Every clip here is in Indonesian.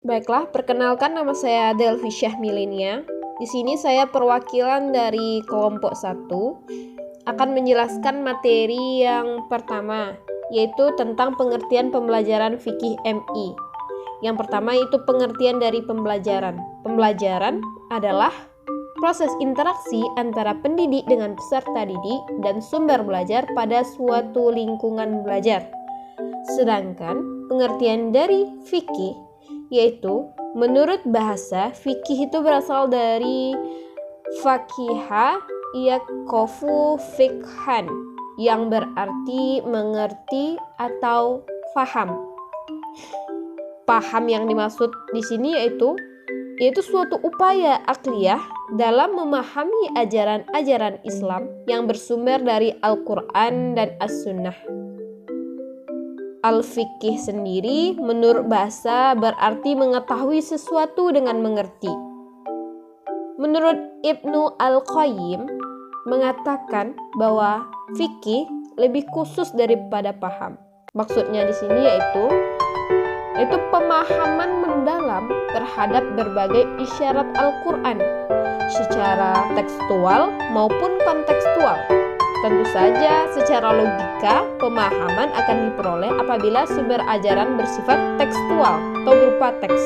Baiklah, perkenalkan nama saya Delvi Syahmilinia. Di sini saya perwakilan dari kelompok 1 akan menjelaskan materi yang pertama, yaitu tentang pengertian pembelajaran fikih MI. Yang pertama itu pengertian dari pembelajaran. Pembelajaran adalah proses interaksi antara pendidik dengan peserta didik dan sumber belajar pada suatu lingkungan belajar. Sedangkan pengertian dari fikih yaitu menurut bahasa fikih itu berasal dari fakiha yakofu fikhan yang berarti mengerti atau faham. Paham yang dimaksud di sini yaitu suatu upaya akliyah dalam memahami ajaran-ajaran Islam yang bersumber dari Al-Quran dan As-Sunnah. Al-Fiqih sendiri menurut bahasa berarti mengetahui sesuatu dengan mengerti. Menurut Ibnu Al-Qayyim mengatakan bahwa fikih lebih khusus daripada paham. Maksudnya di sini yaitu pemahaman mendalam terhadap berbagai isyarat Al-Quran secara tekstual maupun kontekstual. Tentu saja secara logika pemahaman akan diperoleh apabila sumber ajaran bersifat tekstual atau berupa teks.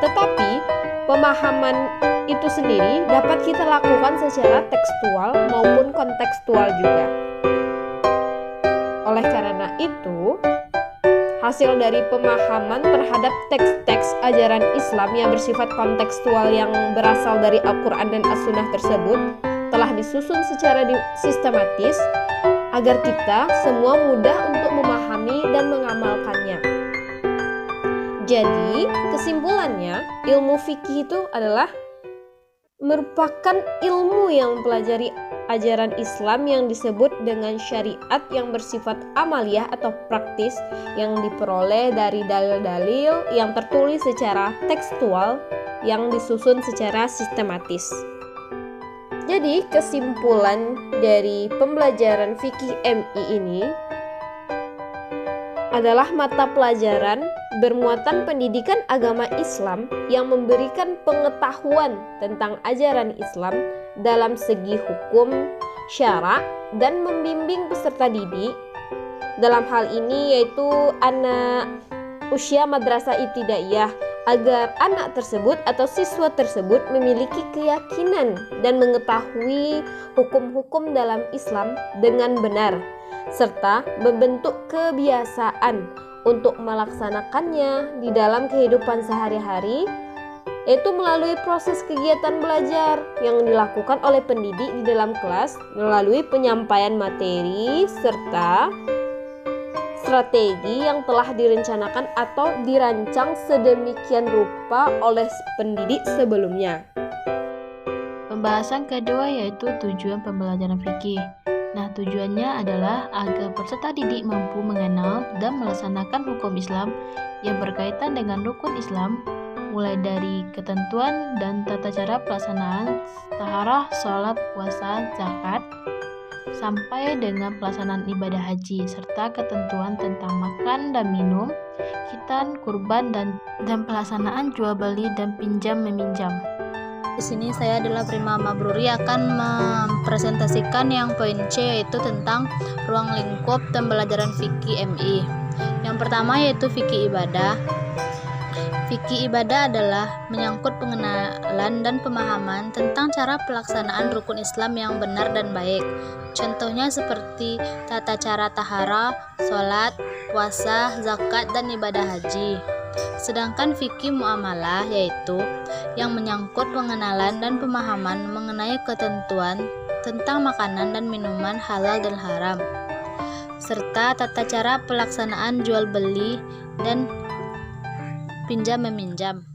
Tetapi pemahaman itu sendiri dapat kita lakukan secara tekstual maupun kontekstual juga. Oleh karena itu, hasil dari pemahaman terhadap teks-teks ajaran Islam yang bersifat kontekstual yang berasal dari Al-Quran dan As-Sunnah tersebut telah disusun secara sistematis agar kita semua mudah untuk memahami dan mengamalkannya. Jadi, kesimpulannya, ilmu fikih itu adalah merupakan ilmu yang mempelajari ajaran Islam yang disebut dengan syariat yang bersifat amaliyah atau praktis yang diperoleh dari dalil-dalil yang tertulis secara tekstual yang disusun secara sistematis. Jadi kesimpulan dari pembelajaran fikih MI ini adalah mata pelajaran bermuatan pendidikan agama Islam yang memberikan pengetahuan tentang ajaran Islam dalam segi hukum, syara, dan membimbing peserta didik. Dalam hal ini yaitu anak usia madrasah ibtidaiyah agar anak tersebut atau siswa tersebut memiliki keyakinan dan mengetahui hukum-hukum dalam Islam dengan benar, serta membentuk kebiasaan untuk melaksanakannya di dalam kehidupan sehari-hari, yaitu melalui proses kegiatan belajar yang dilakukan oleh pendidik di dalam kelas melalui penyampaian materi serta strategi yang telah direncanakan atau dirancang sedemikian rupa oleh pendidik sebelumnya. Pembahasan kedua yaitu tujuan pembelajaran fikih. Nah, tujuannya adalah agar peserta didik mampu mengenal dan melaksanakan hukum Islam yang berkaitan dengan rukun Islam, mulai dari ketentuan dan tata cara pelaksanaan taharah, sholat, puasa, zakat, sampai dengan pelaksanaan ibadah haji, serta ketentuan tentang makan dan minum, khitan, kurban, dan pelaksanaan jual beli dan pinjam meminjam. Di sini saya adalah Prima Mabruri akan mempresentasikan yang poin C, yaitu tentang ruang lingkup pembelajaran fikih MI. Yang pertama yaitu fikih ibadah. Fikih ibadah adalah menyangkut pengenalan dan pemahaman tentang cara pelaksanaan rukun Islam yang benar dan baik. Contohnya seperti tata cara tahara, sholat, puasa, zakat, dan ibadah haji. Sedangkan fikih muamalah yaitu yang menyangkut pengenalan dan pemahaman mengenai ketentuan tentang makanan dan minuman halal dan haram, serta tata cara pelaksanaan jual beli dan pinjam meminjam.